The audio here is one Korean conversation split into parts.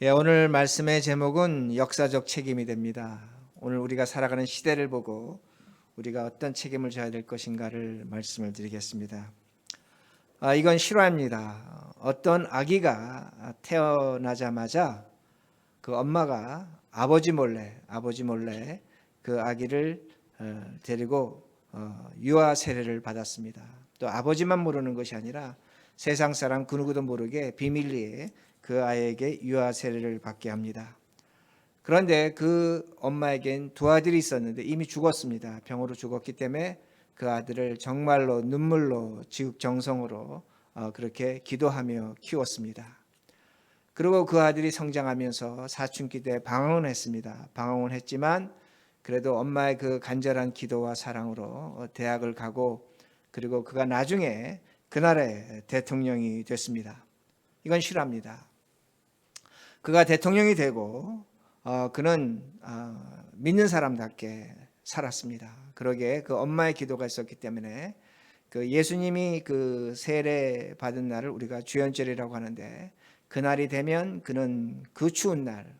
오늘 말씀의 제목은 역사적 책임이 됩니다. 오늘 우리가 살아가는 시대를 보고 우리가 어떤 책임을 져야 될 것인가를 말씀을 드리겠습니다. 이건 실화입니다. 어떤 아기가 태어나자마자 그 엄마가 아버지 몰래 그 아기를 데리고 유아 세례를 받았습니다. 또 아버지만 모르는 것이 아니라 세상 사람 그 누구도 모르게 비밀리에 그 아이에게 유아 세례를 받게 합니다. 그런데 그 엄마에겐 두 아들이 있었는데 이미 죽었습니다. 병으로 죽었기 때문에 그 아들을 정말로 눈물로 지극정성으로 그렇게 기도하며 키웠습니다. 그리고 그 아들이 성장하면서 사춘기 때 방황을 했습니다. 방황을 했지만 그래도 엄마의 그 간절한 기도와 사랑으로 대학을 가고 그리고 그가 나중에 그 나라의 대통령이 됐습니다. 이건 실화입니다. 그가 대통령이 되고 그는 믿는 사람답게 살았습니다. 그러기에 그 엄마의 기도가 있었기 때문에 그 예수님이 그 세례 받은 날을 우리가 주연절이라고 하는데 그날이 되면 그는 그 추운 날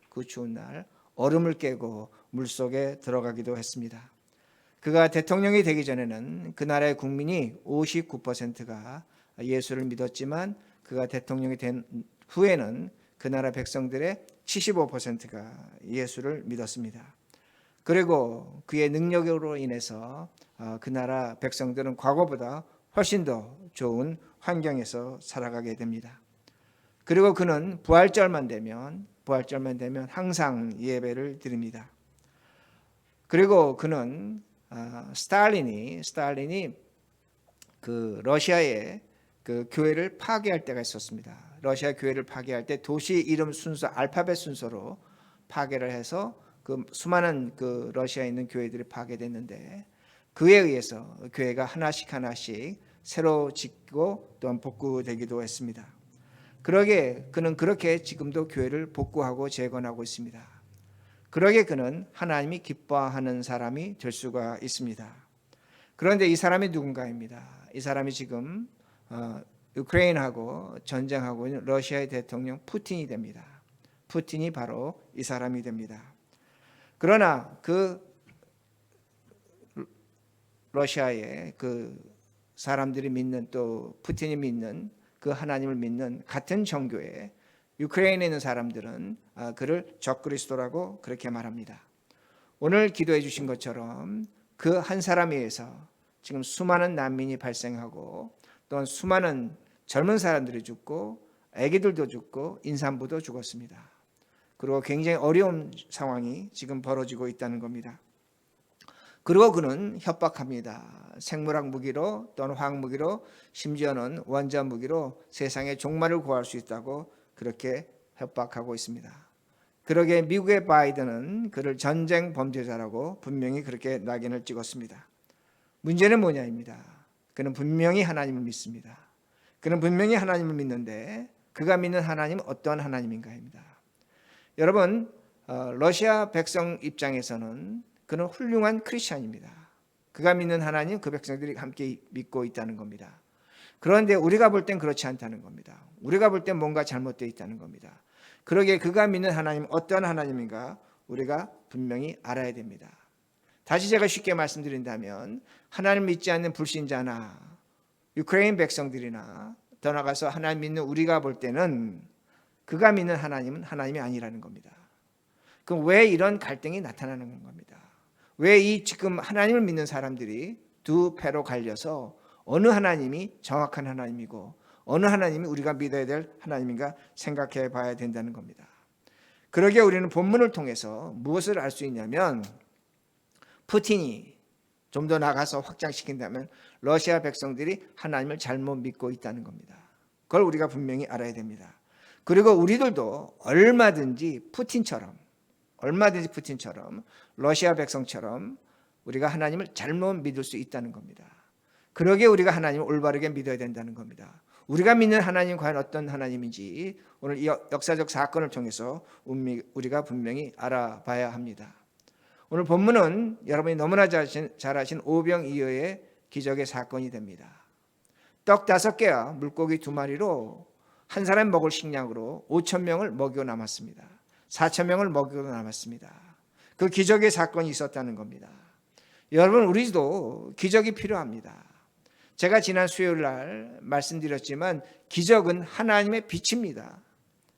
얼음을 깨고 물속에 들어가기도 했습니다. 그가 대통령이 되기 전에는 그 나라의 국민이 59%가 예수를 믿었지만 그가 대통령이 된 후에는 그 나라 백성들의 75%가 예수를 믿었습니다. 그리고 그의 능력으로 인해서 그 나라 백성들은 과거보다 훨씬 더 좋은 환경에서 살아가게 됩니다. 그리고 그는 부활절만 되면 항상 예배를 드립니다. 그리고 그는 스탈린이 그 러시아의 그 교회를 파괴할 때가 있었습니다. 러시아 교회를 파괴할 때 도시 이름 순서 알파벳 순서로 파괴를 해서 그 수많은 그 러시아에 있는 교회들이 파괴됐는데 그에 의해서 교회가 하나씩 새로 짓고 또한 복구되기도 했습니다. 그러게 그는 그렇게 지금도 교회를 복구하고 재건하고 있습니다. 그러게 그는 하나님이 기뻐하는 사람이 될 수가 있습니다. 그런데 이 사람이 누군가입니다. 이 사람이 지금 우크라이나하고 전쟁하고 있는 러시아의 대통령 푸틴이 됩니다. 푸틴이 바로 이 사람이 됩니다. 그러나 그 러시아의 그 사람들이 믿는 또 푸틴이 믿는 그 하나님을 믿는 같은 종교에 우크라이나에 있는 사람들은 그를 적그리스도라고 그렇게 말합니다. 오늘 기도해 주신 것처럼 그 한 사람에 의해서 지금 수많은 난민이 발생하고 또한 수많은 젊은 사람들이 죽고 아기들도 죽고 임산부도 죽었습니다. 그리고 굉장히 어려운 상황이 지금 벌어지고 있다는 겁니다. 그리고 그는 협박합니다. 생물학 무기로 또는 화학 무기로 심지어는 원자 무기로 세상의 종말을 구할 수 있다고 그렇게 협박하고 있습니다. 그러기에 미국의 바이든은 그를 전쟁 범죄자라고 분명히 그렇게 낙인을 찍었습니다. 문제는 뭐냐입니다. 그는 분명히 하나님을 믿습니다. 그는 분명히 하나님을 믿는데 그가 믿는 하나님은 어떤 하나님인가입니다. 여러분, 러시아 백성 입장에서는 그는 훌륭한 크리스찬입니다. 그가 믿는 하나님, 그 백성들이 함께 믿고 있다는 겁니다. 그런데 우리가 볼 땐 그렇지 않다는 겁니다. 우리가 볼 땐 뭔가 잘못되어 있다는 겁니다. 그러기에 그가 믿는 하나님 어떤 하나님인가 우리가 분명히 알아야 됩니다. 다시 제가 쉽게 말씀드린다면 하나님 믿지 않는 불신자나 우크라이나 백성들이나 더 나아가서 하나님 믿는 우리가 볼 때는 그가 믿는 하나님은 하나님이 아니라는 겁니다. 그럼 왜 이런 갈등이 나타나는 겁니다. 왜 이 지금 하나님을 믿는 사람들이 두 패로 갈려서 어느 하나님이 정확한 하나님이고 어느 하나님이 우리가 믿어야 될 하나님인가 생각해 봐야 된다는 겁니다. 그러기에 우리는 본문을 통해서 무엇을 알 수 있냐면 푸틴이 좀 더 나가서 확장시킨다면 러시아 백성들이 하나님을 잘못 믿고 있다는 겁니다. 그걸 우리가 분명히 알아야 됩니다. 그리고 우리들도 얼마든지 푸틴처럼 러시아 백성처럼 우리가 하나님을 잘못 믿을 수 있다는 겁니다. 그러기에 우리가 하나님을 올바르게 믿어야 된다는 겁니다. 우리가 믿는 하나님 과연 어떤 하나님인지 오늘 이 역사적 사건을 통해서 우리가 분명히 알아봐야 합니다. 오늘 본문은 여러분이 너무나 잘 아신 오병이어의 기적의 사건이 됩니다. 떡 5개와 물고기 2마리로 한 사람 먹을 식량으로 5천 명을 먹여 남았습니다. 4천 명을 먹여 남았습니다. 그 기적의 사건이 있었다는 겁니다. 여러분, 우리도 기적이 필요합니다. 제가 지난 수요일 날 말씀드렸지만 기적은 하나님의 빛입니다.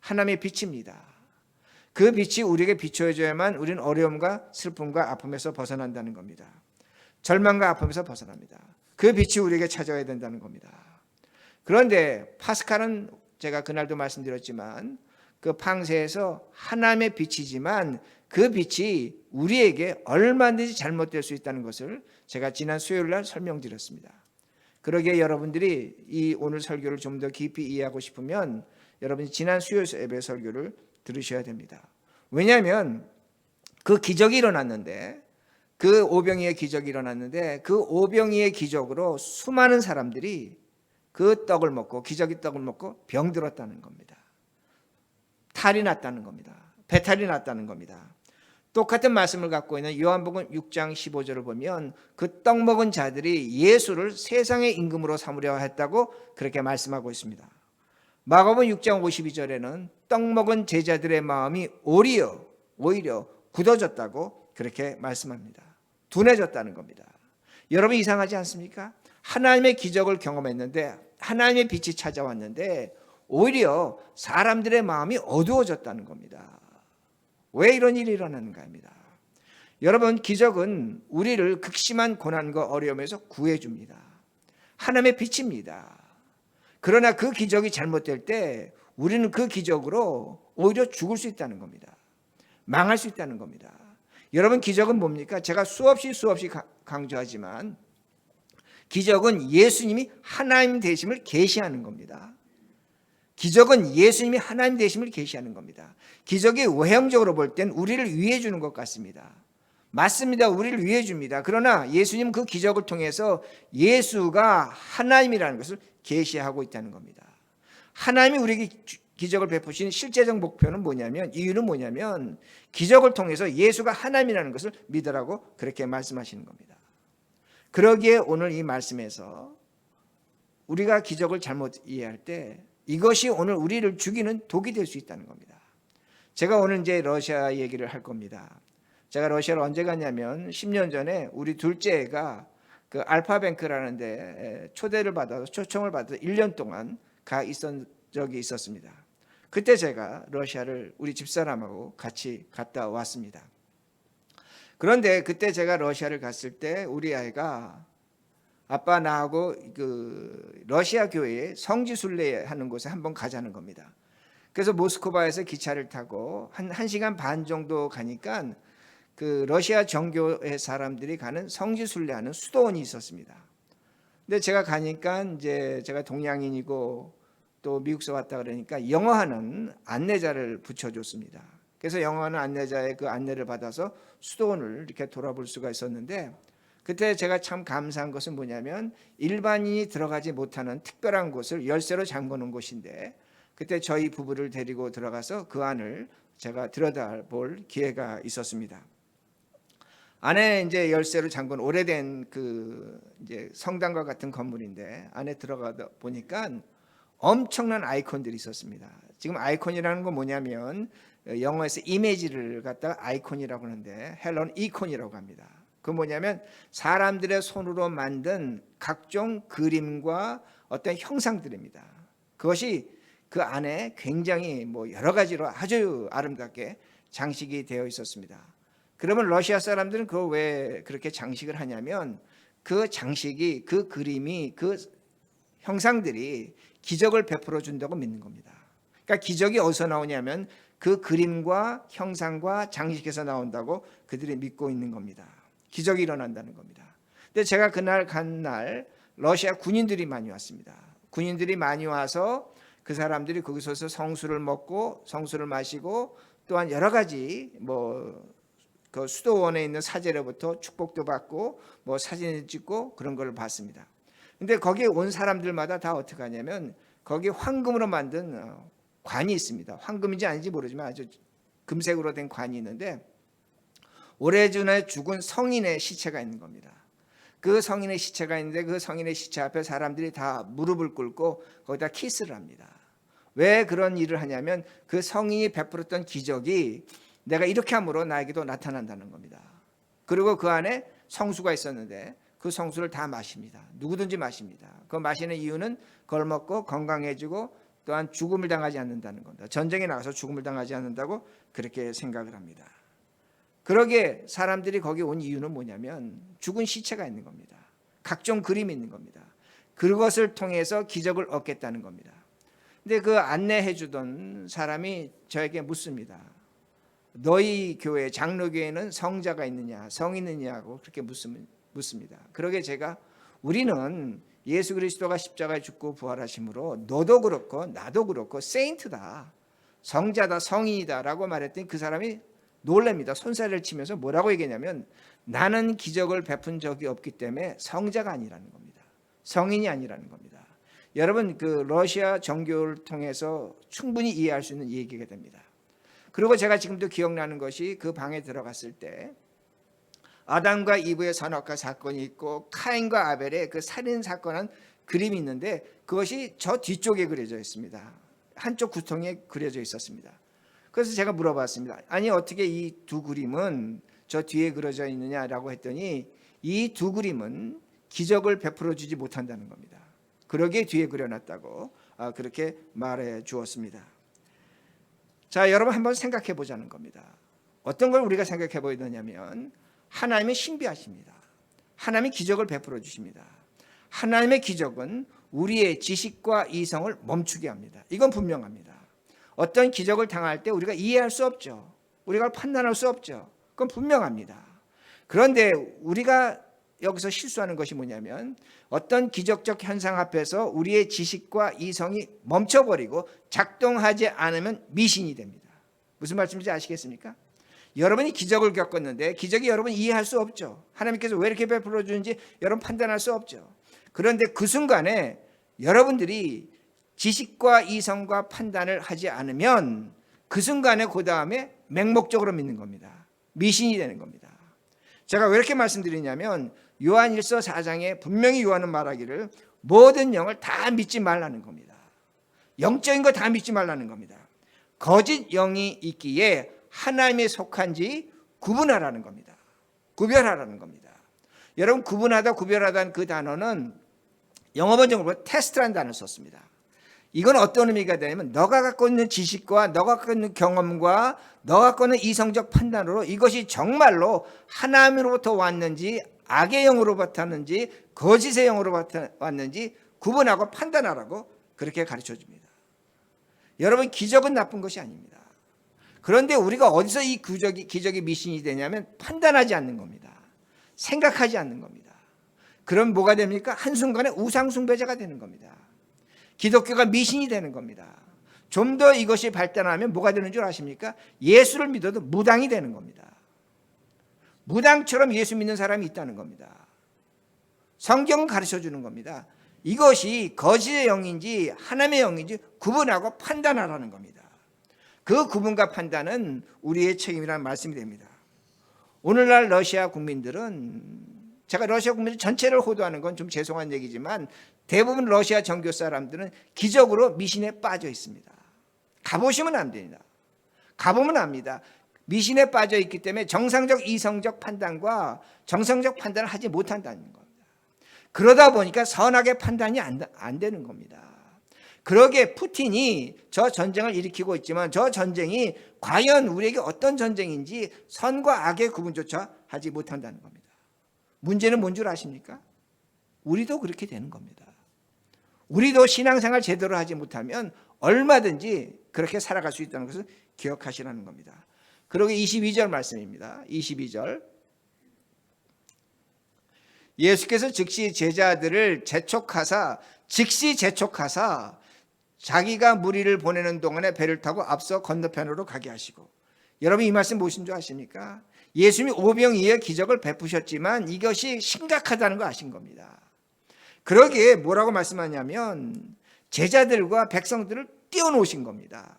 하나님의 빛입니다. 그 빛이 우리에게 비춰져야만 우리는 어려움과 슬픔과 아픔에서 벗어난다는 겁니다. 절망과 아픔에서 벗어납니다. 그 빛이 우리에게 찾아와야 된다는 겁니다. 그런데 파스칼은 제가 그날도 말씀드렸지만 그 팡세에서 하나님의 빛이지만 그 빛이 우리에게 얼마든지 잘못될 수 있다는 것을 제가 지난 수요일 날 설명드렸습니다. 그러기에 여러분들이 이 오늘 설교를 좀 더 깊이 이해하고 싶으면 여러분이 지난 수요일 예배 설교를 들으셔야 됩니다. 왜냐하면 그 기적이 일어났는데 그 오병이의 기적이 일어났는데 그 오병이의 기적으로 수많은 사람들이 그 떡을 먹고 기적의 떡을 먹고 병들었다는 겁니다. 탈이 났다는 겁니다. 배탈이 났다는 겁니다. 똑같은 말씀을 갖고 있는 요한복음 6장 15절을 보면 그 떡 먹은 자들이 예수를 세상의 임금으로 삼으려 했다고 그렇게 말씀하고 있습니다. 마가복음 6장 52절에는 떡 먹은 제자들의 마음이 오히려 굳어졌다고 그렇게 말씀합니다. 둔해졌다는 겁니다. 여러분 이상하지 않습니까? 하나님의 기적을 경험했는데 하나님의 빛이 찾아왔는데 오히려 사람들의 마음이 어두워졌다는 겁니다. 왜 이런 일이 일어나는가 합니다. 여러분 기적은 우리를 극심한 고난과 어려움에서 구해줍니다. 하나님의 빛입니다. 그러나 그 기적이 잘못될 때 우리는 그 기적으로 오히려 죽을 수 있다는 겁니다. 망할 수 있다는 겁니다. 여러분 기적은 뭡니까? 제가 수없이 강조하지만 기적은 예수님이 하나님 되심을 계시하는 겁니다. 기적은 예수님이 하나님 되심을 계시하는 겁니다. 기적이 외형적으로 볼 땐 우리를 위해 주는 것 같습니다. 맞습니다. 우리를 위해 줍니다. 그러나 예수님은 그 기적을 통해서 예수가 하나님이라는 것을 계시하고 있다는 겁니다. 하나님이 우리에게 기적을 베푸신 실제적 목표는 뭐냐면 이유는 뭐냐면 기적을 통해서 예수가 하나님이라는 것을 믿으라고 그렇게 말씀하시는 겁니다. 그러기에 오늘 이 말씀에서 우리가 기적을 잘못 이해할 때 이것이 오늘 우리를 죽이는 독이 될 수 있다는 겁니다. 제가 오늘 이제 러시아 얘기를 할 겁니다. 제가 러시아를 언제 갔냐면 10년 전에 우리 둘째가 그 알파뱅크라는 데 초청을 받아서 1년 동안 가 있었던 적이 있었습니다. 그때 제가 러시아를 우리 집사람하고 같이 갔다 왔습니다. 그런데 그때 제가 러시아를 갔을 때 우리 아이가 아빠 나하고 그 러시아 교회에 성지순례 하는 곳에 한번 가자는 겁니다. 그래서 모스크바에서 기차를 타고 한 1시간 반 정도 가니까 그 러시아 정교회 사람들이 가는 성지순례하는 수도원이 있었습니다. 근데 제가 가니까 이제 제가 동양인이고 또 미국서 왔다 그러니까 영어하는 안내자를 붙여줬습니다. 그래서 영어하는 안내자의 그 안내를 받아서 수도원을 이렇게 돌아볼 수가 있었는데 그때 제가 참 감사한 것은 뭐냐면 일반인이 들어가지 못하는 특별한 곳을 열쇠로 잠궈놓은 곳인데 그때 저희 부부를 데리고 들어가서 그 안을 제가 들여다볼 기회가 있었습니다. 안에 이제 열쇠로 잠근 오래된 그 이제 성당과 같은 건물인데 안에 들어가다 보니까 엄청난 아이콘들이 있었습니다. 지금 아이콘이라는 건 뭐냐면 영어에서 이미지를 갖다가 아이콘이라고 하는데 헬론 이콘이라고 합니다. 그 뭐냐면 사람들의 손으로 만든 각종 그림과 어떤 형상들입니다. 그것이 그 안에 굉장히 뭐 여러 가지로 아주 아름답게 장식이 되어 있었습니다. 그러면 러시아 사람들은 그거 왜 그렇게 장식을 하냐면 그 장식이 그 그림이 그 형상들이 기적을 베풀어 준다고 믿는 겁니다. 그러니까 기적이 어디서 나오냐면 그 그림과 형상과 장식에서 나온다고 그들이 믿고 있는 겁니다. 기적이 일어난다는 겁니다. 근데 제가 그날 간 날 러시아 군인들이 많이 왔습니다. 군인들이 많이 와서 그 사람들이 거기서 성수를 먹고 성수를 마시고 또한 여러 가지 그 수도원에 있는 사제로부터 축복도 받고 사진을 찍고 그런 걸 봤습니다. 근데 거기에 온 사람들마다 다 어떻게 하냐면 거기 황금으로 만든 관이 있습니다. 황금인지 아닌지 모르지만 아주 금색으로 된 관이 있는데 오래전에 죽은 성인의 시체가 있는 겁니다. 그 성인의 시체가 있는데 그 성인의 시체 앞에 사람들이 다 무릎을 꿇고 거기다 키스를 합니다. 왜 그런 일을 하냐면 그 성인이 베풀었던 기적이 내가 이렇게 함으로 나에게도 나타난다는 겁니다. 그리고 그 안에 성수가 있었는데 그 성수를 다 마십니다. 누구든지 마십니다. 그 마시는 이유는 그걸 먹고 건강해지고 또한 죽음을 당하지 않는다는 겁니다. 전쟁에 나가서 죽음을 당하지 않는다고 그렇게 생각을 합니다. 그러기에 사람들이 거기 온 이유는 뭐냐면 죽은 시체가 있는 겁니다. 각종 그림이 있는 겁니다. 그것을 통해서 기적을 얻겠다는 겁니다. 근데 그 안내해 주던 사람이 저에게 묻습니다. 너희 교회 장로교회는 성자가 있느냐 성이 있느냐고 그렇게 묻습니다. 그러게 제가 우리는 예수 그리스도가 십자가에 죽고 부활하심으로 너도 그렇고 나도 그렇고 세인트다, 성자다, 성인이다 라고 말했더니 그 사람이 놀랍니다. 손살을 치면서 뭐라고 얘기했냐면 나는 기적을 베푼 적이 없기 때문에 성자가 아니라는 겁니다. 성인이 아니라는 겁니다. 여러분 그 러시아 정교를 통해서 충분히 이해할 수 있는 얘기가 됩니다. 그리고 제가 지금도 기억나는 것이 그 방에 들어갔을 때 아담과 이브의 선악과 사건이 있고 카인과 아벨의 그 살인 사건한 그림이 있는데 그것이 저 뒤쪽에 그려져 있습니다. 한쪽 구통에 그려져 있었습니다. 그래서 제가 물어봤습니다. 아니 어떻게 이 두 그림은 저 뒤에 그려져 있느냐라고 했더니 이 두 그림은 기적을 베풀어 주지 못한다는 겁니다. 그러기에 뒤에 그려놨다고 그렇게 말해 주었습니다. 자, 여러분 한번 생각해 보자는 겁니다. 어떤 걸 우리가 생각해 보야 되냐면 하나님은 신비하십니다. 하나님이 기적을 베풀어 주십니다. 하나님의 기적은 우리의 지식과 이성을 멈추게 합니다. 이건 분명합니다. 어떤 기적을 당할 때 우리가 이해할 수 없죠. 우리가 판단할 수 없죠. 그건 분명합니다. 그런데 우리가 여기서 실수하는 것이 뭐냐면 어떤 기적적 현상 앞에서 우리의 지식과 이성이 멈춰버리고 작동하지 않으면 미신이 됩니다. 무슨 말씀인지 아시겠습니까? 여러분이 기적을 겪었는데 기적이 여러분 이해할 수 없죠. 하나님께서 왜 이렇게 베풀어 주는지 여러분 판단할 수 없죠. 그런데 그 순간에 여러분들이 지식과 이성과 판단을 하지 않으면 그 순간에 그 다음에 맹목적으로 믿는 겁니다. 미신이 되는 겁니다. 제가 왜 이렇게 말씀드리냐면 요한일서 4장에 분명히 요한은 말하기를 모든 영을 다 믿지 말라는 겁니다. 영적인 거 다 믿지 말라는 겁니다. 거짓 영이 있기에 하나님에 속한지 구분하라는 겁니다. 구별하라는 겁니다. 여러분 구분하다 구별하다는 그 단어는 영어 번역으로 테스트라는 단어를 썼습니다. 이건 어떤 의미가 되냐면 너가 갖고 있는 지식과 너가 갖고 있는 경험과 너가 갖고 있는 이성적 판단으로 이것이 정말로 하나님으로부터 왔는지 악의 영으로부터 왔는지 거짓의 영으로부터 왔는지 구분하고 판단하라고 그렇게 가르쳐 줍니다. 여러분 기적은 나쁜 것이 아닙니다. 그런데 우리가 어디서 이 기적이 미신이 되냐면 판단하지 않는 겁니다. 생각하지 않는 겁니다. 그럼 뭐가 됩니까? 한순간에 우상숭배자가 되는 겁니다. 기독교가 미신이 되는 겁니다. 좀 더 이것이 발전하면 뭐가 되는 줄 아십니까? 예수를 믿어도 무당이 되는 겁니다. 무당처럼 예수 믿는 사람이 있다는 겁니다. 성경은 가르쳐 주는 겁니다. 이것이 거짓의 영인지 하나님의 영인지 구분하고 판단하라는 겁니다. 그 구분과 판단은 우리의 책임이라는 말씀이 됩니다. 오늘날 러시아 국민들은 제가 러시아 국민들 전체를 호도하는 건 좀 죄송한 얘기지만 대부분 러시아 정교 사람들은 기적으로 미신에 빠져 있습니다. 가보시면 안 됩니다. 가보면 압니다. 미신에 빠져 있기 때문에 정상적 이성적 판단과 정상적 판단을 하지 못한다는 겁니다. 그러다 보니까 선악의 판단이 안 되는 겁니다. 그러기에 푸틴이 저 전쟁을 일으키고 있지만 저 전쟁이 과연 우리에게 어떤 전쟁인지 선과 악의 구분조차 하지 못한다는 겁니다. 문제는 뭔 줄 아십니까? 우리도 그렇게 되는 겁니다. 우리도 신앙생활 제대로 하지 못하면 얼마든지 그렇게 살아갈 수 있다는 것을 기억하시라는 겁니다. 그러고 22절 말씀입니다. 22절 예수께서 즉시 제자들을 즉시 재촉하사 자기가 무리를 보내는 동안에 배를 타고 앞서 건너편으로 가게 하시고. 여러분 이 말씀 무엇인 줄 아십니까? 예수님이 오병이어의 기적을 베푸셨지만 이것이 심각하다는 걸 아신 겁니다. 그러기에 뭐라고 말씀하냐면 제자들과 백성들을 띄워놓으신 겁니다.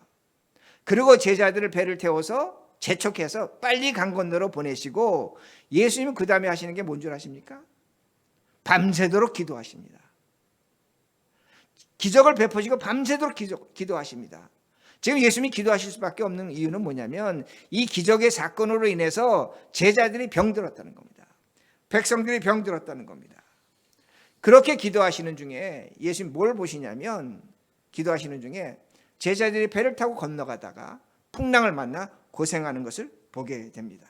그리고 제자들을 배를 태워서 재촉해서 빨리 강 건너로 보내시고 예수님은 그 다음에 하시는 게 뭔 줄 아십니까? 밤새도록 기도하십니다. 기적을 베푸시고 밤새도록 기도하십니다. 지금 예수님이 기도하실 수밖에 없는 이유는 뭐냐면 이 기적의 사건으로 인해서 제자들이 병들었다는 겁니다. 백성들이 병들었다는 겁니다. 그렇게 기도하시는 중에 예수님 뭘 보시냐면 기도하시는 중에 제자들이 배를 타고 건너가다가 풍랑을 만나 고생하는 것을 보게 됩니다.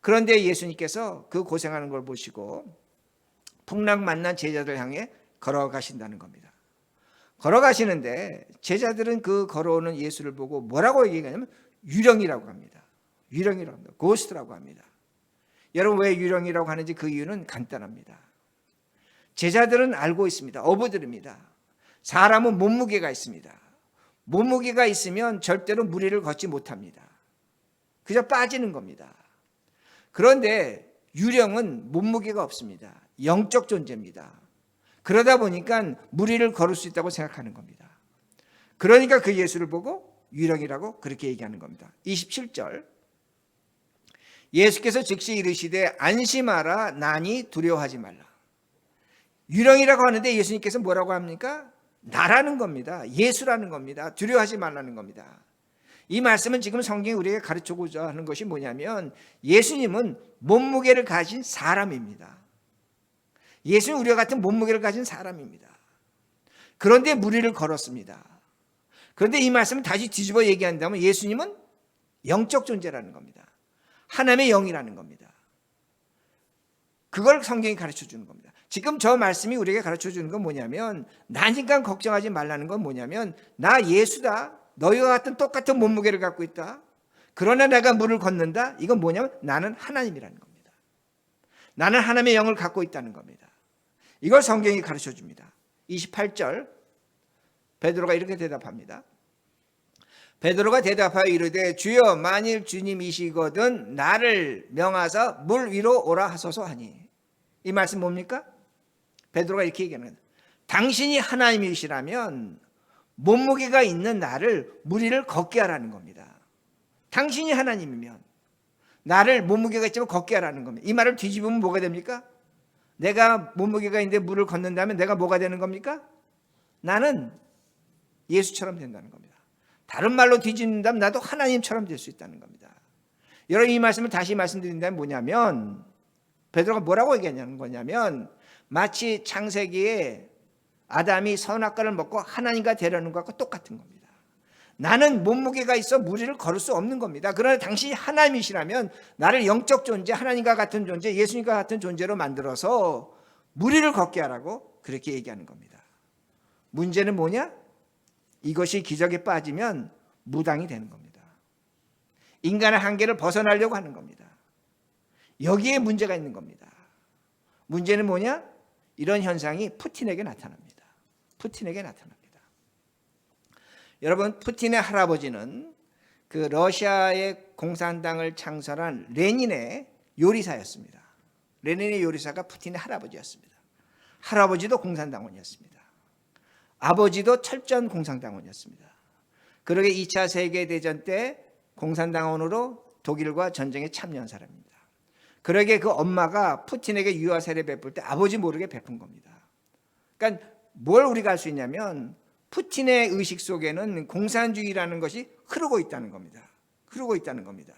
그런데 예수님께서 그 고생하는 걸 보시고 풍랑 만난 제자들 향해 걸어가신다는 겁니다. 걸어가시는데 제자들은 그 걸어오는 예수를 보고 뭐라고 얘기하냐면 유령이라고 합니다. 유령이라고 합니다. 고스트라고 합니다. 여러분 왜 유령이라고 하는지 그 이유는 간단합니다. 제자들은 알고 있습니다. 어부들입니다. 사람은 몸무게가 있습니다. 몸무게가 있으면 절대로 무리를 걷지 못합니다. 그저 빠지는 겁니다. 그런데 유령은 몸무게가 없습니다. 영적 존재입니다. 그러다 보니까 무리를 걸을 수 있다고 생각하는 겁니다. 그러니까 그 예수를 보고 유령이라고 그렇게 얘기하는 겁니다. 27절 예수께서 즉시 이르시되 안심하라 나니 두려워하지 말라. 유령이라고 하는데 예수님께서 뭐라고 합니까? 나라는 겁니다. 예수라는 겁니다. 두려워하지 말라는 겁니다. 이 말씀은 지금 성경이 우리에게 가르쳐고자 하는 것이 뭐냐면 예수님은 몸무게를 가진 사람입니다. 예수는 우리와 같은 몸무게를 가진 사람입니다. 그런데 무리를 걸었습니다. 그런데 이 말씀을 다시 뒤집어 얘기한다면 예수님은 영적 존재라는 겁니다. 하나님의 영이라는 겁니다. 그걸 성경이 가르쳐주는 겁니다. 지금 저 말씀이 우리에게 가르쳐주는 건 뭐냐면 나니까 걱정하지 말라는 건 뭐냐면 나 예수다. 너희와 같은 똑같은 몸무게를 갖고 있다. 그러나 내가 물을 걷는다. 이건 뭐냐면 나는 하나님이라는 겁니다. 나는 하나님의 영을 갖고 있다는 겁니다. 이걸 성경이 가르쳐줍니다. 28절 베드로가 이렇게 대답합니다. 베드로가 대답하여 이르되 주여 만일 주님이시거든 나를 명하사 물 위로 오라 하소서 하니. 이 말씀 뭡니까? 베드로가 이렇게 얘기하는 거예요. 당신이 하나님이시라면 몸무게가 있는 나를 물 위를 걷게 하라는 겁니다. 당신이 하나님이면 나를 몸무게가 있지만 걷게 하라는 겁니다. 이 말을 뒤집으면 뭐가 됩니까? 내가 몸무게가 있는데 물을 걷는다면 내가 뭐가 되는 겁니까? 나는 예수처럼 된다는 겁니다. 다른 말로 뒤집는다면 나도 하나님처럼 될 수 있다는 겁니다. 여러분 이 말씀을 다시 말씀드린다면 뭐냐면 베드로가 뭐라고 얘기하냐는 거냐면 마치 창세기에 아담이 선악과를 먹고 하나님과 되려는 것과 똑같은 겁니다. 나는 몸무게가 있어 무리를 걸을 수 없는 겁니다. 그러나 당신이 하나님이시라면 나를 영적 존재, 하나님과 같은 존재, 예수님과 같은 존재로 만들어서 무리를 걷게 하라고 그렇게 얘기하는 겁니다. 문제는 뭐냐? 이것이 기적에 빠지면 무당이 되는 겁니다. 인간의 한계를 벗어나려고 하는 겁니다. 여기에 문제가 있는 겁니다. 문제는 뭐냐? 이런 현상이 푸틴에게 나타납니다. 푸틴에게 나타납니다. 여러분 푸틴의 할아버지는 그 러시아의 공산당을 창설한 레닌의 요리사였습니다. 레닌의 요리사가 푸틴의 할아버지였습니다. 할아버지도 공산당원이었습니다. 아버지도 철전 공산당원이었습니다. 그러게 2차 세계대전 때 공산당원으로 독일과 전쟁에 참여한 사람입니다. 그러게 그 엄마가 푸틴에게 유아세례 베풀 때 아버지 모르게 베푼 겁니다. 그러니까 뭘 우리가 알 수 있냐면 푸틴의 의식 속에는 공산주의라는 것이 흐르고 있다는 겁니다. 흐르고 있다는 겁니다.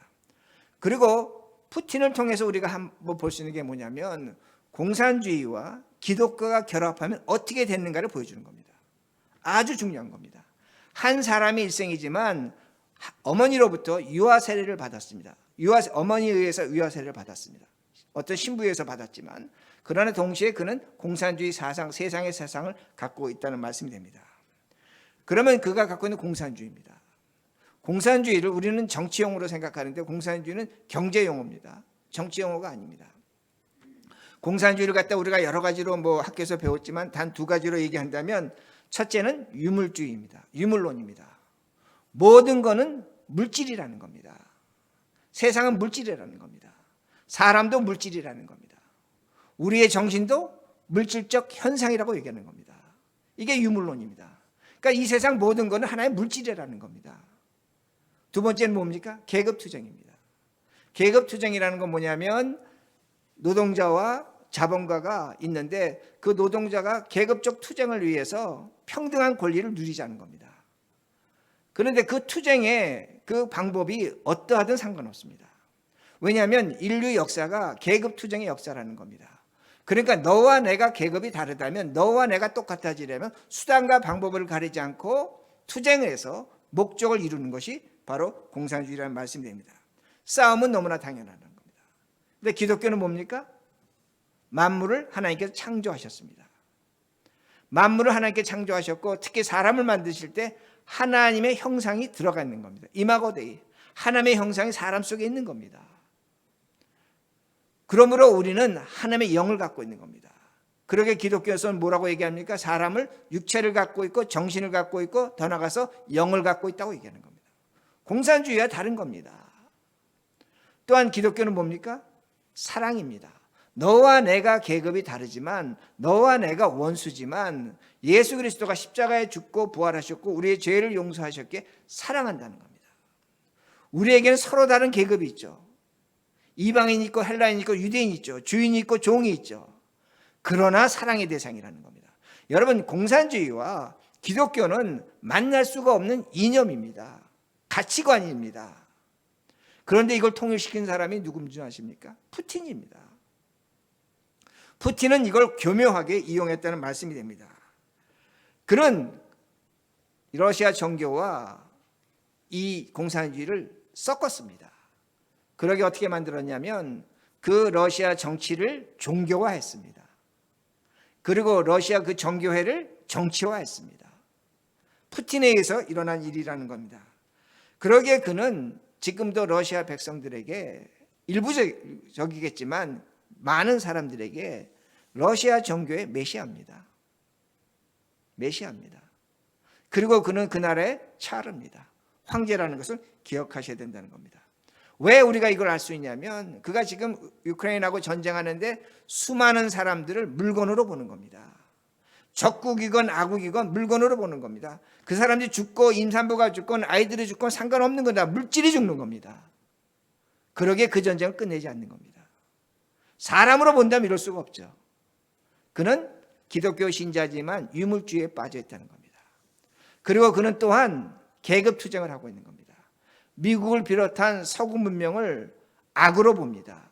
그리고 푸틴을 통해서 우리가 한번 볼 수 있는 게 뭐냐면 공산주의와 기독교가 결합하면 어떻게 됐는가를 보여주는 겁니다. 아주 중요한 겁니다. 한 사람이 일생이지만 어머니로부터 유아 세례를 받았습니다. 어머니에 의해서 유아 세례를 받았습니다. 어떤 신부에 의해서 받았지만 그러나 동시에 그는 공산주의 사상, 세상의 세상을 갖고 있다는 말씀이 됩니다. 그러면 그가 갖고 있는 공산주의입니다. 공산주의를 우리는 정치용어로 생각하는데 공산주의는 경제용어입니다. 정치용어가 아닙니다. 공산주의를 갖다 우리가 여러 가지로 학교에서 배웠지만 단 두 가지로 얘기한다면 첫째는 유물주의입니다. 유물론입니다. 모든 것은 물질이라는 겁니다. 세상은 물질이라는 겁니다. 사람도 물질이라는 겁니다. 우리의 정신도 물질적 현상이라고 얘기하는 겁니다. 이게 유물론입니다. 그러니까 이 세상 모든 것은 하나의 물질이라는 겁니다. 두 번째는 뭡니까? 계급투쟁입니다. 계급투쟁이라는 건 뭐냐면 노동자와 자본가가 있는데 그 노동자가 계급적 투쟁을 위해서 평등한 권리를 누리자는 겁니다. 그런데 그 투쟁의 그 방법이 어떠하든 상관없습니다. 왜냐하면 인류 역사가 계급 투쟁의 역사라는 겁니다. 그러니까 너와 내가 계급이 다르다면, 너와 내가 똑같아지려면 수단과 방법을 가리지 않고 투쟁을 해서 목적을 이루는 것이 바로 공산주의라는 말씀이 됩니다. 싸움은 너무나 당연한 겁니다. 근데 기독교는 뭡니까? 만물을 하나님께서 창조하셨습니다. 만물을 하나님께 창조하셨고, 특히 사람을 만드실 때 하나님의 형상이 들어가 있는 겁니다. 이마고 데이, 하나님의 형상이 사람 속에 있는 겁니다. 그러므로 우리는 하나님의 영을 갖고 있는 겁니다. 그러게 기독교에서는 뭐라고 얘기합니까? 사람을 육체를 갖고 있고 정신을 갖고 있고 더 나아가서 영을 갖고 있다고 얘기하는 겁니다. 공산주의와 다른 겁니다. 또한 기독교는 뭡니까? 사랑입니다. 너와 내가 계급이 다르지만, 너와 내가 원수지만 예수 그리스도가 십자가에 죽고 부활하셨고 우리의 죄를 용서하셨기에 사랑한다는 겁니다. 우리에게는 서로 다른 계급이 있죠. 이방인이 있고 헬라인이 있고 유대인이 있죠. 주인이 있고 종이 있죠. 그러나 사랑의 대상이라는 겁니다. 여러분, 공산주의와 기독교는 만날 수가 없는 이념입니다. 가치관입니다. 그런데 이걸 통일시킨 사람이 누군지 아십니까? 푸틴입니다. 푸틴은 이걸 교묘하게 이용했다는 말씀이 됩니다. 그는 러시아 정교와 이 공산주의를 섞었습니다. 그러게 어떻게 만들었냐면 그 러시아 정치를 종교화했습니다. 그리고 러시아 그 정교회를 정치화했습니다. 푸틴에 의해서 일어난 일이라는 겁니다. 그러기에 그는 지금도 러시아 백성들에게, 일부적이겠지만 많은 사람들에게 러시아 정교의 메시아입니다. 메시아입니다. 그리고 그는 그날의 차르입니다. 황제라는 것을 기억하셔야 된다는 겁니다. 왜 우리가 이걸 알 수 있냐면 그가 지금 우크라이나하고 전쟁하는데 수많은 사람들을 물건으로 보는 겁니다. 적국이건 아국이건 물건으로 보는 겁니다. 그 사람들이 죽고 임산부가 죽건 아이들이 죽건 상관없는 거다. 물질이 죽는 겁니다. 그러기에 그 전쟁을 끝내지 않는 겁니다. 사람으로 본다면 이럴 수가 없죠. 그는 기독교 신자지만 유물주의에 빠져 있다는 겁니다. 그리고 그는 또한 계급 투쟁을 하고 있는 겁니다. 미국을 비롯한 서구 문명을 악으로 봅니다.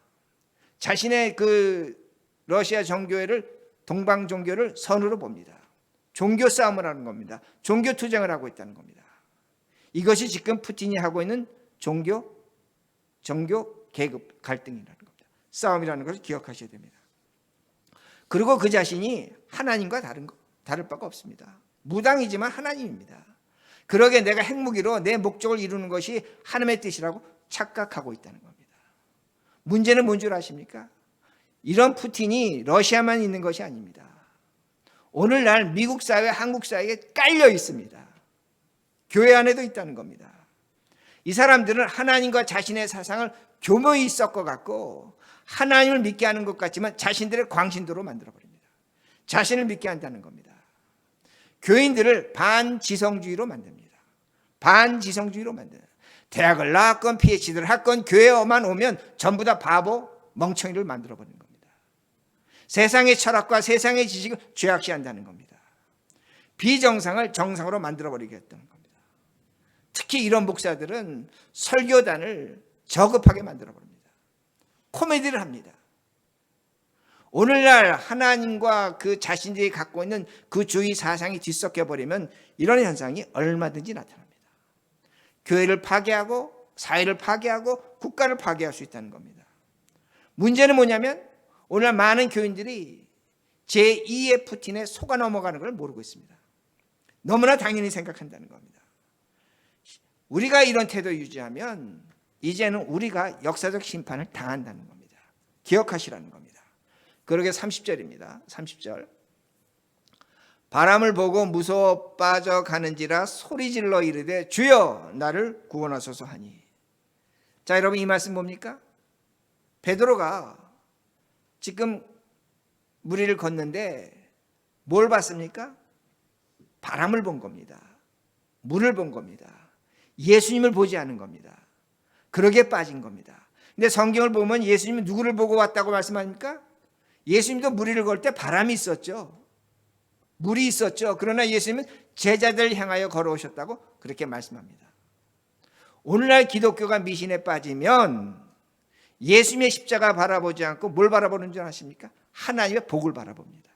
자신의 그 러시아 정교회를, 동방 종교를 선으로 봅니다. 종교 싸움을 하는 겁니다. 종교 투쟁을 하고 있다는 겁니다. 이것이 지금 푸틴이 하고 있는 종교 계급 갈등이라는 겁니다. 싸움이라는 것을 기억하셔야 됩니다. 그리고 그 자신이 하나님과 다를 바가 없습니다. 무당이지만 하나님입니다. 그러게 내가 핵무기로 내 목적을 이루는 것이 하나님의 뜻이라고 착각하고 있다는 겁니다. 문제는 뭔 줄 아십니까? 이런 푸틴이 러시아만 있는 것이 아닙니다. 오늘날 미국 사회, 한국 사회에 깔려 있습니다. 교회 안에도 있다는 겁니다. 이 사람들은 하나님과 자신의 사상을 교묘히 섞어갖고 하나님을 믿게 하는 것 같지만 자신들의 광신도로 만들어버립니다. 자신을 믿게 한다는 겁니다. 교인들을 반지성주의로 만듭니다. 반지성주의로 만듭니다. 대학을 나왔건 PhD를 했건 교회에만 오면 전부 다 바보, 멍청이를 만들어버리는 겁니다. 세상의 철학과 세상의 지식을 죄악시한다는 겁니다. 비정상을 정상으로 만들어버리겠다는 겁니다. 특히 이런 목사들은 설교단을 저급하게 만들어버립니다. 코미디를 합니다. 오늘날 하나님과 그 자신들이 갖고 있는 그 주의 사상이 뒤섞여버리면 이런 현상이 얼마든지 나타납니다. 교회를 파괴하고 사회를 파괴하고 국가를 파괴할 수 있다는 겁니다. 문제는 뭐냐면 오늘 많은 교인들이 제2의 푸틴에 속아 넘어가는 걸 모르고 있습니다. 너무나 당연히 생각한다는 겁니다. 우리가 이런 태도 유지하면 이제는 우리가 역사적 심판을 당한다는 겁니다. 기억하시라는 겁니다. 그러게 30절입니다. 30절. 바람을 보고 무서워 빠져가는지라 소리질러 이르되 주여 나를 구원하소서 하니. 자, 여러분 이 말씀 뭡니까? 베드로가 지금 무리를 걷는데 뭘 봤습니까? 바람을 본 겁니다. 물을 본 겁니다. 예수님을 보지 않은 겁니다. 그러기에 빠진 겁니다. 근데 성경을 보면 예수님은 누구를 보고 왔다고 말씀합니까? 예수님도 무리를 걸 때 바람이 있었죠. 물이 있었죠. 그러나 예수님은 제자들을 향하여 걸어오셨다고 그렇게 말씀합니다. 오늘날 기독교가 미신에 빠지면 예수님의 십자가 바라보지 않고 뭘 바라보는 줄 아십니까? 하나님의 복을 바라봅니다.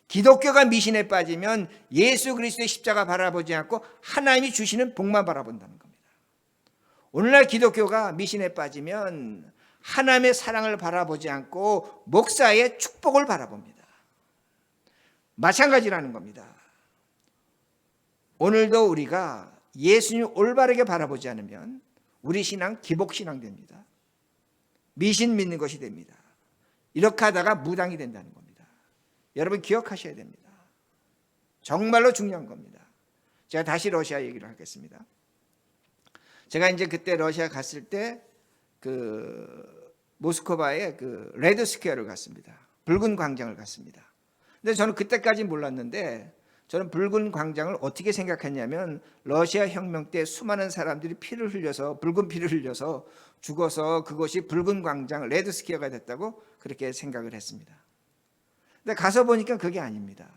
기독교가 미신에 빠지면 예수 그리스도의 십자가 바라보지 않고 하나님이 주시는 복만 바라본다는 겁니다. 오늘날 기독교가 미신에 빠지면 하나님의 사랑을 바라보지 않고 목사의 축복을 바라봅니다. 마찬가지라는 겁니다. 오늘도 우리가 예수님을 올바르게 바라보지 않으면 우리 신앙 기복신앙 됩니다. 미신 믿는 것이 됩니다. 이렇게 하다가 무당이 된다는 겁니다. 여러분 기억하셔야 됩니다. 정말로 중요한 겁니다. 제가 다시 러시아 얘기를 하겠습니다. 제가 이제 그때 러시아 갔을 때 모스크바의 레드 스퀘어를 갔습니다. 붉은 광장을 갔습니다. 근데 저는 그때까지 몰랐는데 저는 붉은 광장을 어떻게 생각했냐면 러시아 혁명 때 수많은 사람들이 피를 흘려서 붉은 피를 흘려서 죽어서 그것이 붉은 광장 레드 스퀘어가 됐다고 그렇게 생각을 했습니다. 근데 가서 보니까 그게 아닙니다.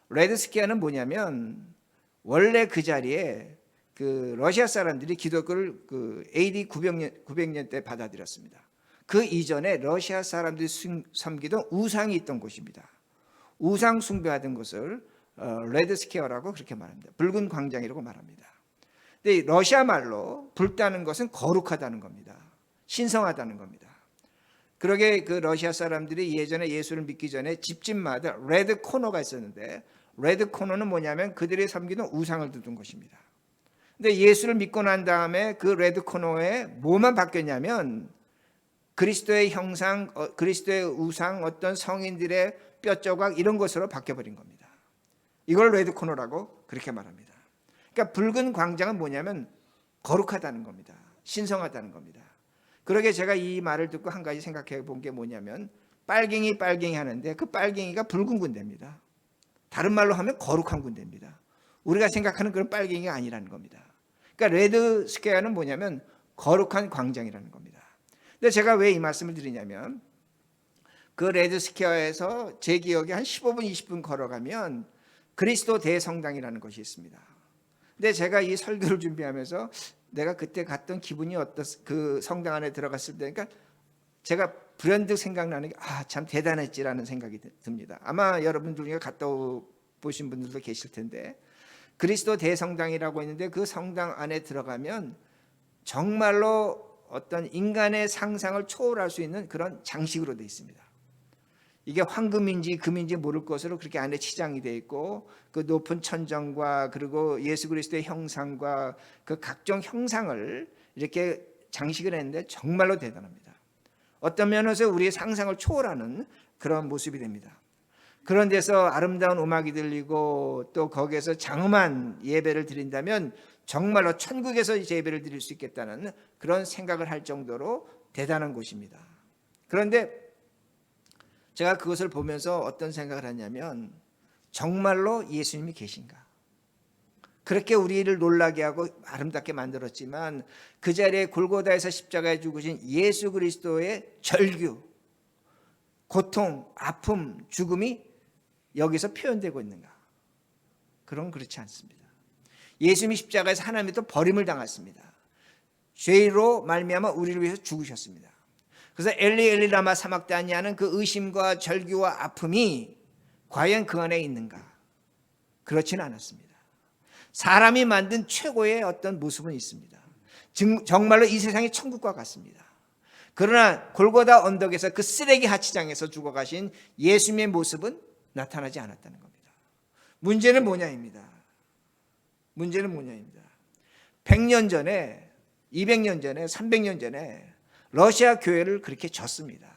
레드 스퀘어는 뭐냐면 원래 그 자리에 러시아 사람들이 기독교를 AD 900년 때 받아들였습니다. 그 이전에 러시아 사람들이 섬기던 우상이 있던 곳입니다. 우상 숭배하던 것을 레드 스퀘어라고 그렇게 말합니다. 붉은 광장이라고 말합니다. 근데 러시아 말로 붉다는 것은 거룩하다는 겁니다. 신성하다는 겁니다. 그러게 러시아 사람들이 예전에 예수를 믿기 전에 집집마다 레드 코너가 있었는데 레드 코너는 뭐냐면 그들이 섬기던 우상을 두둔 것입니다. 근데 예수를 믿고 난 다음에 그 레드 코너에 뭐만 바뀌었냐면 그리스도의 형상, 그리스도의 우상, 어떤 성인들의 뼈조각 이런 것으로 바뀌어버린 겁니다. 이걸 레드 코너라고 그렇게 말합니다. 그러니까 붉은 광장은 뭐냐면 거룩하다는 겁니다. 신성하다는 겁니다. 그러게 제가 이 말을 듣고 한 가지 생각해 본 게 뭐냐면 빨갱이 하는데 그 빨갱이가 붉은 군대입니다. 다른 말로 하면 거룩한 군대입니다. 우리가 생각하는 그런 빨갱이가 아니라는 겁니다. 그러니까 레드 스퀘어는 뭐냐면 거룩한 광장이라는 겁니다. 근데 제가 왜 이 말씀을 드리냐면 그 레드 스퀘어에서 제 기억에 한 15분 20분 걸어가면 그리스도 대성당이라는 것이 있습니다. 근데 제가 이 설교를 준비하면서 내가 그때 갔던 기분이 그 성당 안에 들어갔을 때 그러니까 제가 불현듯 생각나는 게 참 대단했지라는 생각이 듭니다. 아마 여러분들 중에 갔다 보신 분들도 계실 텐데 그리스도 대성당이라고 있는데 그 성당 안에 들어가면 정말로 어떤 인간의 상상을 초월할 수 있는 그런 장식으로 되어 있습니다. 이게 황금인지 금인지 모를 것으로 그렇게 안에 치장이 되어 있고 그 높은 천정과 그리고 예수 그리스도의 형상과 그 각종 형상을 이렇게 장식을 했는데 정말로 대단합니다. 어떤 면에서 우리의 상상을 초월하는 그런 모습이 됩니다. 그런 데서 아름다운 음악이 들리고 또 거기에서 장엄한 예배를 드린다면 정말로 천국에서 예배를 드릴 수 있겠다는 그런 생각을 할 정도로 대단한 곳입니다. 그런데 제가 그것을 보면서 어떤 생각을 하냐면 정말로 예수님이 계신가? 그렇게 우리를 놀라게 하고 아름답게 만들었지만 그 자리에 골고다에서 십자가에 죽으신 예수 그리스도의 절규, 고통, 아픔, 죽음이 여기서 표현되고 있는가? 그런 그렇지 않습니다. 예수님이 십자가에서 하나님의 또 버림을 당했습니다. 죄로 말미암아 우리를 위해서 죽으셨습니다. 그래서 엘리 엘리 라마 사막다니 하는 그 의심과 절규와 아픔이 과연 그 안에 있는가? 그렇지는 않았습니다. 사람이 만든 최고의 어떤 모습은 있습니다. 정말로 이 세상이 천국과 같습니다. 그러나 골고다 언덕에서 그 쓰레기 하치장에서 죽어가신 예수님의 모습은 나타나지 않았다는 겁니다. 문제는 뭐냐입니다. 문제는 뭐냐입니다. 100년 전에, 200년 전에, 300년 전에 러시아 교회를 그렇게 졌습니다.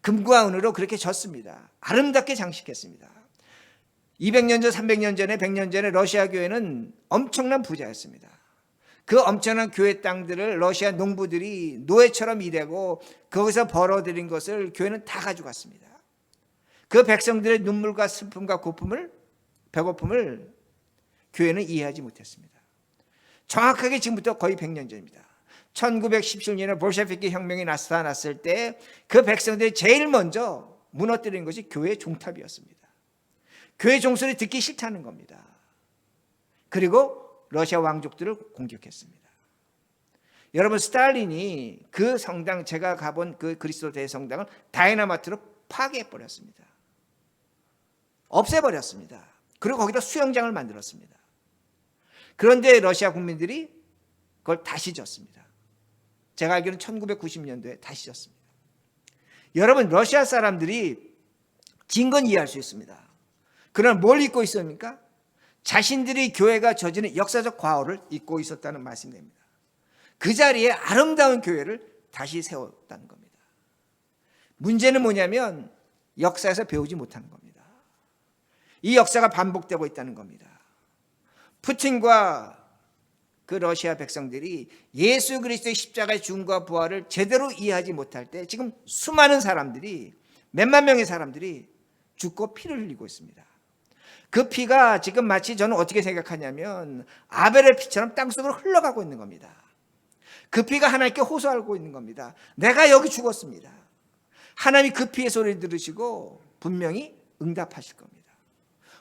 금과 은으로 그렇게 졌습니다. 아름답게 장식했습니다. 200년 전, 300년 전에, 100년 전에 러시아 교회는 엄청난 부자였습니다. 그 엄청난 교회 땅들을 러시아 농부들이 노예처럼 일하고 거기서 벌어들인 것을 교회는 다 가져갔습니다. 그 백성들의 눈물과 슬픔과 배고픔을 교회는 이해하지 못했습니다. 정확하게 지금부터 거의 100년 전입니다. 1917년에 볼셰비키 혁명이 나타났을 때 그 백성들이 제일 먼저 무너뜨린 것이 교회 종탑이었습니다. 교회 종소리 듣기 싫다는 겁니다. 그리고 러시아 왕족들을 공격했습니다. 여러분, 스탈린이 그 성당, 제가 가본 그 그리스도 대성당을 다이나마이트로 파괴해버렸습니다. 없애버렸습니다. 그리고 거기다 수영장을 만들었습니다. 그런데 러시아 국민들이 그걸 다시 졌습니다. 제가 알기로는 1990년도에 다시 졌습니다. 여러분, 러시아 사람들이 진 건 이해할 수 있습니다. 그러나 뭘 잊고 있습니까? 자신들이 교회가 저지른 역사적 과오를 잊고 있었다는 말씀이 됩니다. 그 자리에 아름다운 교회를 다시 세웠다는 겁니다. 문제는 뭐냐면 역사에서 배우지 못하는 겁니다. 이 역사가 반복되고 있다는 겁니다. 푸틴과 그 러시아 백성들이 예수 그리스도의 십자가의 죽음과 부활을 제대로 이해하지 못할 때 지금 수많은 사람들이, 몇만 명의 사람들이 죽고 피를 흘리고 있습니다. 그 피가 지금 마치 저는 어떻게 생각하냐면 아벨의 피처럼 땅속으로 흘러가고 있는 겁니다. 그 피가 하나님께 호소하고 있는 겁니다. 내가 여기 죽었습니다. 하나님이 그 피의 소리를 들으시고 분명히 응답하실 겁니다.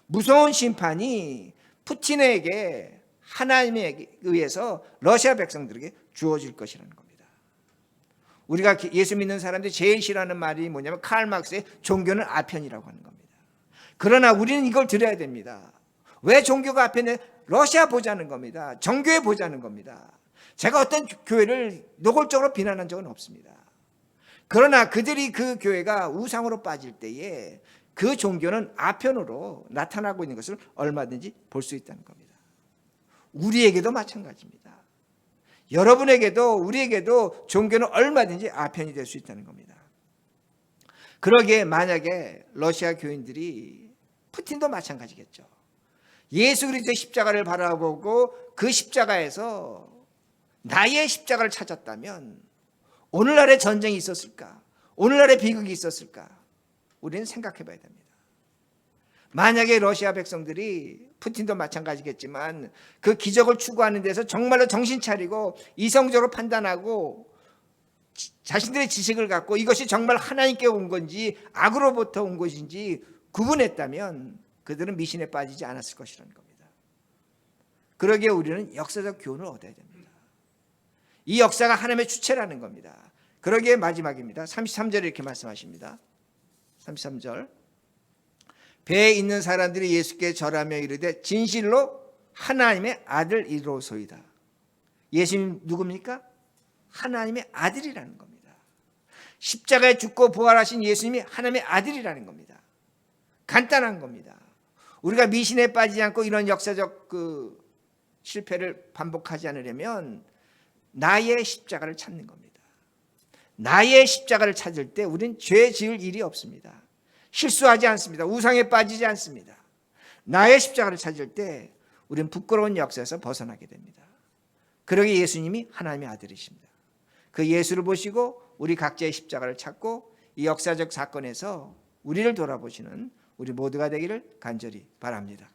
무서운 심판이 푸틴에게 하나님에 의해서 러시아 백성들에게 주어질 것이라는 겁니다. 우리가 예수 믿는 사람들이 제일 싫어하는 말이 뭐냐면 칼 막스의 종교는 아편이라고 하는 겁니다. 그러나 우리는 이걸 들어야 됩니다. 왜 종교가 아편에? 러시아 보자는 겁니다. 정교회 보자는 겁니다. 제가 어떤 교회를 노골적으로 비난한 적은 없습니다. 그러나 그들이 그 교회가 우상으로 빠질 때에 그 종교는 아편으로 나타나고 있는 것을 얼마든지 볼 수 있다는 겁니다. 우리에게도 마찬가지입니다. 여러분에게도 우리에게도 종교는 얼마든지 아편이 될 수 있다는 겁니다. 그러기에 만약에 러시아 교인들이, 푸틴도 마찬가지겠죠, 예수 그리스도의 십자가를 바라보고 그 십자가에서 나의 십자가를 찾았다면 오늘날의 전쟁이 있었을까? 오늘날의 비극이 있었을까? 우리는 생각해 봐야 됩니다. 만약에 러시아 백성들이, 푸틴도 마찬가지겠지만, 그 기적을 추구하는 데서 정말로 정신 차리고 이성적으로 판단하고 자신들의 지식을 갖고 이것이 정말 하나님께 온 건지 악으로부터 온 것인지 구분했다면 그들은 미신에 빠지지 않았을 것이라는 겁니다. 그러기에 우리는 역사적 교훈을 얻어야 됩니다. 이 역사가 하나님의 주체라는 겁니다. 그러기에 마지막입니다. 33절에 이렇게 말씀하십니다. 33절. 배에 있는 사람들이 예수께 절하며 이르되 진실로 하나님의 아들이로소이다. 예수님 누굽니까? 하나님의 아들이라는 겁니다. 십자가에 죽고 부활하신 예수님이 하나님의 아들이라는 겁니다. 간단한 겁니다. 우리가 미신에 빠지지 않고 이런 역사적 실패를 반복하지 않으려면 나의 십자가를 찾는 겁니다. 나의 십자가를 찾을 때 우리는 죄 지을 일이 없습니다. 실수하지 않습니다. 우상에 빠지지 않습니다. 나의 십자가를 찾을 때 우리는 부끄러운 역사에서 벗어나게 됩니다. 그러기에 예수님이 하나님의 아들이십니다. 그 예수를 보시고 우리 각자의 십자가를 찾고 이 역사적 사건에서 우리를 돌아보시는 우리 모두가 되기를 간절히 바랍니다.